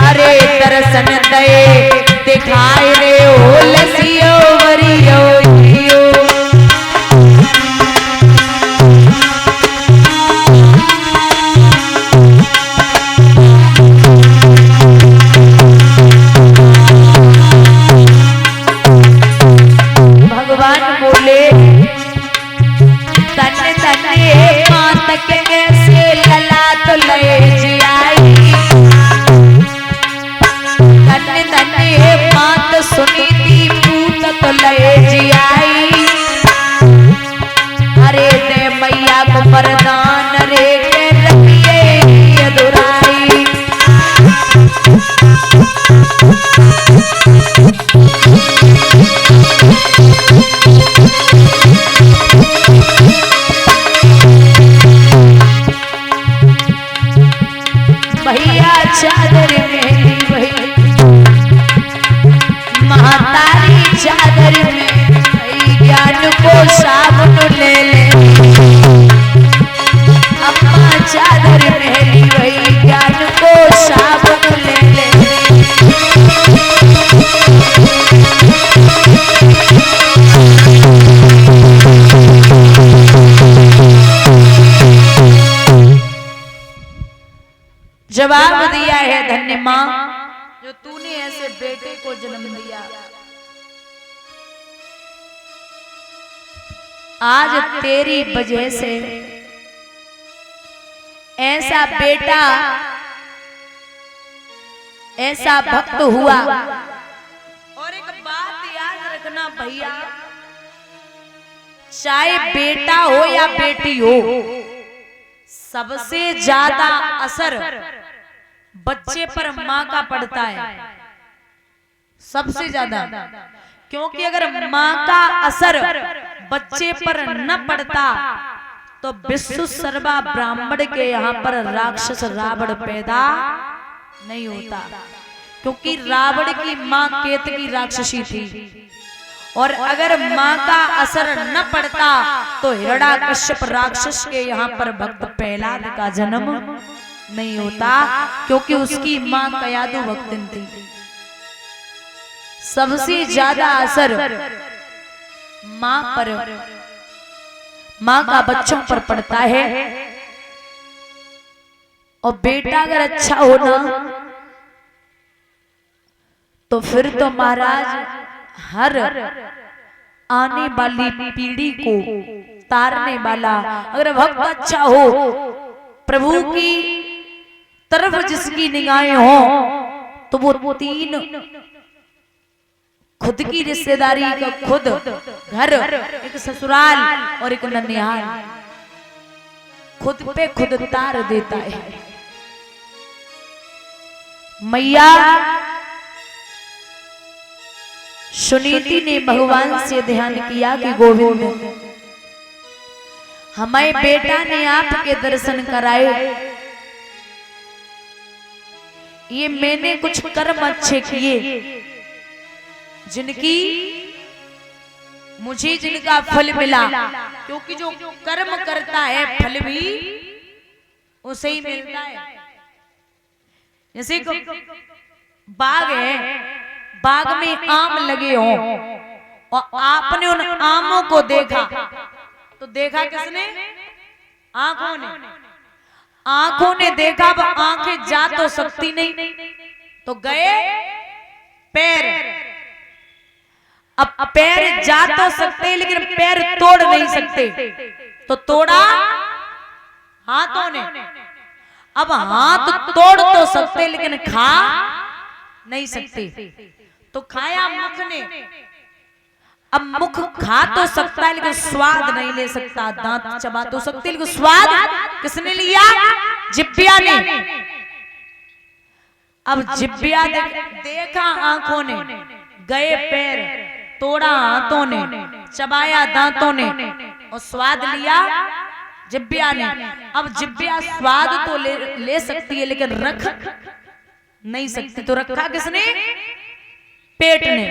अरे दर्शन दे दिखाए रे ओ लसियो वरियो जियो। भगवान बोले तन तने मात के कैसे लला तो ले जियाई। तन तने मात सुनी थी पूत तो ले जियाई। अरे दे मैया को वरदान रे के रखिए अधुराई। भैया चादर मेरी भई महातारी चादर में भई ज्ञान को साबुन ले ले। अम्मा चादर मेरी भई ज्ञान को साबुन ले ले। जवाब दिया है धन्य माँ जो तूने ऐसे बेटे को जन्म दिया। आज तेरी वजह से ऐसा बेटा ऐसा भक्त हुआ। और एक बात याद रखना भैया, चाहे बेटा हो या बेटी हो, सबसे ज्यादा असर बच्चे पर माँ का पड़ता है, सबसे ज्यादा। क्योंकि अगर माँ का असर बच्चे पर न पड़ता तो विश्व सर्वा ब्राह्मण के यहाँ पर राक्षस रावण पैदा नहीं होता। क्योंकि रावण की माँ केतकी राक्षसी थी, और अगर माँ का असर न पड़ता तो हिरण्यकश्यप राक्षस के यहाँ पर भक्त प्रहलाद का जन्म नहीं होता। क्योंकि उसकी माँ कयादु भक्तिन थी। सबसे ज्यादा असर माँ पर, माँ का बच्चों पर पड़ता है। और बेटा अगर अच्छा होना तो फिर तो महाराज हर आने वाली पीढ़ी को तारने वाला, अगर भक्त अच्छा हो, प्रभु की तरफ जिसकी निगाहें हो, तो वो तीन खुद की रिश्तेदारी का खुद घर, एक ससुराल और एक ननिहाल, खुद पे खुद तार देता है। मैया सुनीति ने भगवान से ध्यान किया कि गोविंद हमें बेटा ने आपके दर्शन कराए, ये मैंने कुछ कर्म अच्छे किए जिनकी मुझे जिनका फल मिला। क्योंकि जो कर्म करता है फल भी उसे ही मिलता है। जैसे बाग है, बाग में आम लगे हों और आपने उन आमों को देखा, तो देखा किसने? आंखों ने। आंखों ने देखा, अब आंखें जा तो सकती नहीं, तो गए पैर। अब पैर जा तो सकते लेकिन पैर तोड़ नहीं सकते, तो तोड़ा हाथों ने। अब हाथ तोड़ तो सकते लेकिन खा नहीं सकते, तो खाया मुख ने। अब मुख खा तो सकता है लेकिन स्वाद नहीं ले सकता। दांत चबा तो सकते लेकिन स्वाद किसने लिया? जिब्बिया ने। अब जिब्बिया देखा आंखों ने, गए पैर, तोड़ा हाथों ने, चबाया दांतों ने और स्वाद लिया जिब्बिया ने। अब जिब्बिया स्वाद तो ले सकती है लेकिन रख नहीं सकती, तो रखा किसने? पेट ने।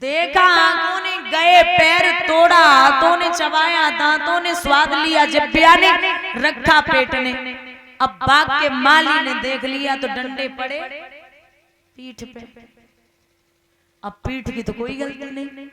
देखा आंखों ने, गए पैर, तोड़ा हाथों ने, चबाया दांतों ने, स्वाद लिया जिब्बिया ने, रखा पेट ने। अब बाग के माली ने देख लिया तो डंडे पड़े पीठ पे। अब पीठ की तो कोई गलती नहीं,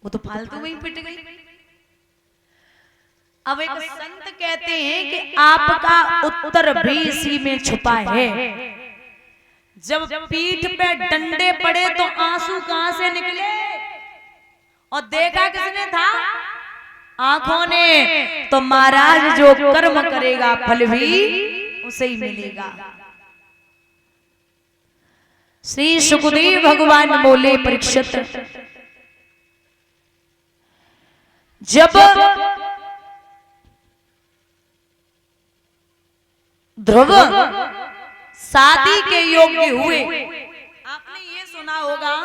वो तो फालतू में ही पिट गई। अब एक संत कहते हैं कि आपका उत्तर भी इसी में छुपा है। जब पीठ पे डंडे पड़े तो आंसू कहां से निकले और देखा किसने था? आंखों ने। तो महाराज जो कर्म करेगा फल भी उसे ही मिलेगा। श्री सुखदेव भगवान बोले परीक्षित, जब ध्रुव शादी के योग्य हुए, आपने ये सुना होगा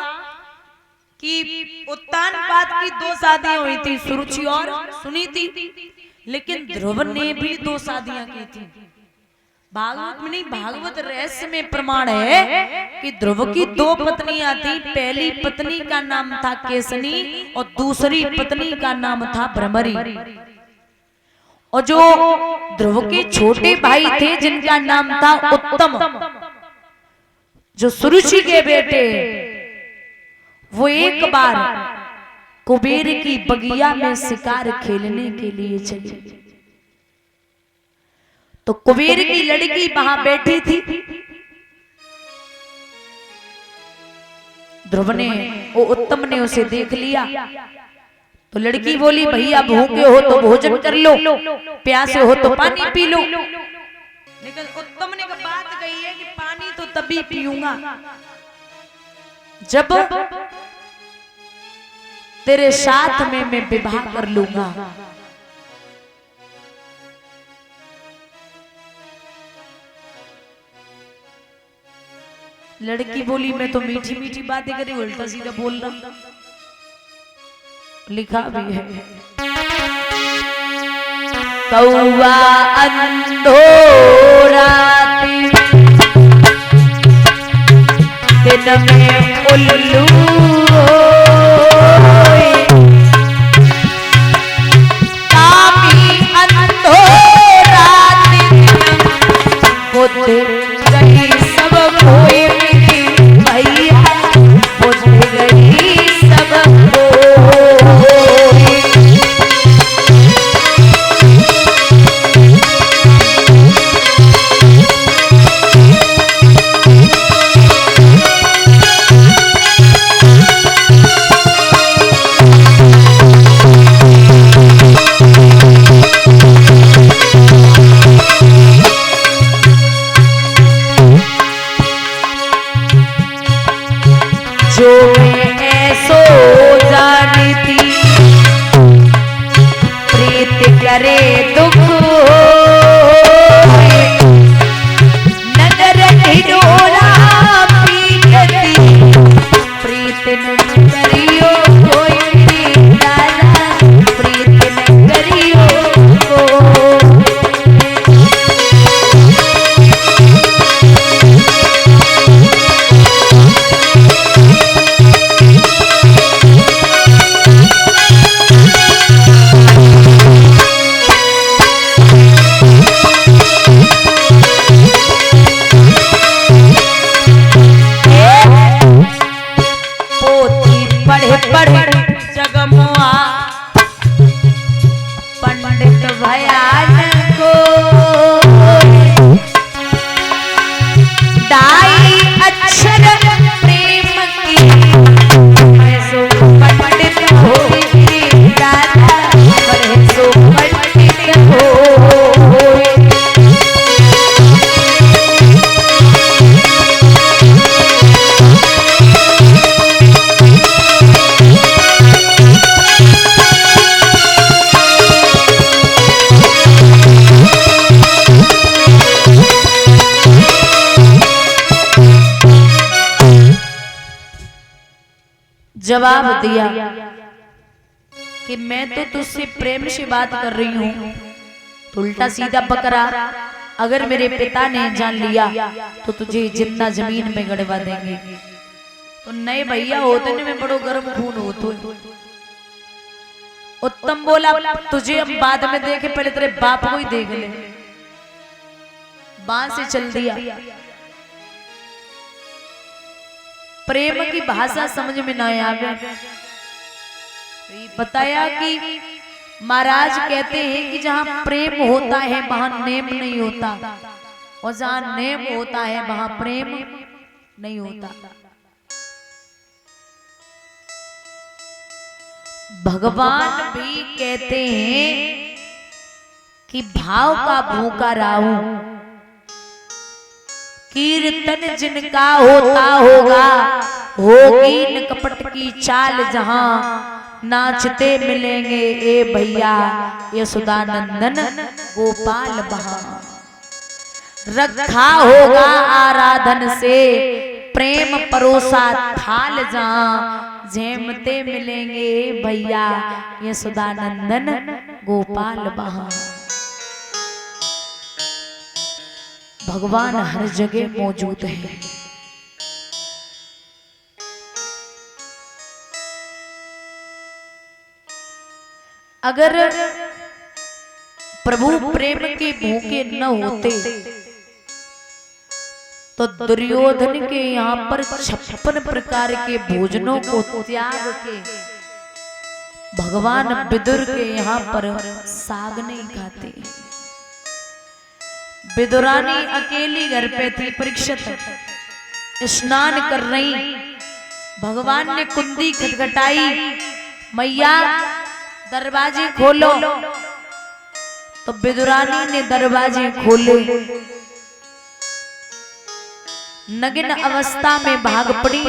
कि उत्तानपाद की 2 शादियां हुई थी, सुरुचि और सुनीति, लेकिन ध्रुव ने भी 2 शादियां की थी। भागवत में नहीं, भागवत रहस्य में प्रमाण है कि ध्रुव की 2 पत्नियां थी। पहली पत्नी का नाम था केसनी और दूसरी पत्नी का नाम था भ्रमरी। और जो ध्रुव के छोटे भाई थे जिनका नाम था उत्तम, जो सुरुचि के बेटे, वो एक बार कुबेर की बगिया में शिकार खेलने के लिए चले। तो कुबेर की लड़की वहां बैठी थी। ध्रुव ने, वो उत्तम ने उसे देख लिया। तो लड़की बोली, भैया भूखे हो तो भोजन कर लो, प्यासे हो तो पानी पी लो। लेकिन उत्तम ने बात कही है कि पानी तो तभी पीऊंगा जब तेरे साथ में मैं विवाह कर लूंगा। लड़की बोली, मैं तो मीठी मीठी बातें करी, उल्टा सीधा बोल रहा। लिखा भी है, कौवा अंधो राती दिन में उल्लू कामी अंधो राती बुद्ध गई सब खोए भैया, बुद्ध गई सब जो मैं ऐसो जानती प्रीत करे दुख नजर ढिढोरा पीटती प्रीत न करियो कोई दादा प्रीत न करियो जवाब दिया कि मैं तो तुझसे प्रेम से बात कर रही हूँ, तो उल्टा सीधा बकरा, अगर मेरे पिता ने जान लिया तो तुझे जिंदा जमीन में गड़वा देंगे। तो नए भैया होते ने में बड़ो गर्म खून होते। उत्तम बोला, तुझे हम बाद में देखे, पहले तेरे बाप को ही देख ले। बांह से चल दिया। प्रेम की भाषा समझ में ना आवे। बताया कि महाराज कहते हैं कि जहां प्रेम होता है वहां नेम नहीं होता, और जहां नेम होता है वहां प्रेम नहीं होता। भगवान भी कहते हैं कि भाव का भूखा राहू, कीर्तन जिनका होता होगा, होगी न कपट की चाल, जहां नाचते मिलेंगे ए भैया यशोदानंदन गोपाल बहा। रखा होगा आराधन से प्रेम परोसा थाल, जहां झेमते मिलेंगे ए भैया यशोदानंदन गोपाल बहा। भगवान हर जगह मौजूद है। अगर प्रभु प्रेम के भूखे न होते तो दुर्योधन के यहाँ पर 56 प्रकार के भोजनों को त्याग के भगवान विदुर के यहाँ पर साग नहीं खाते। विदुरानी अकेली घर पे थी, परीक्षित स्नान कर रही। भगवान ने कुंडी खटखटाई, मैया दरवाजे खोलो। तो विदुरानी ने दरवाजे खोले, नग्न अवस्था में भाग पड़ी।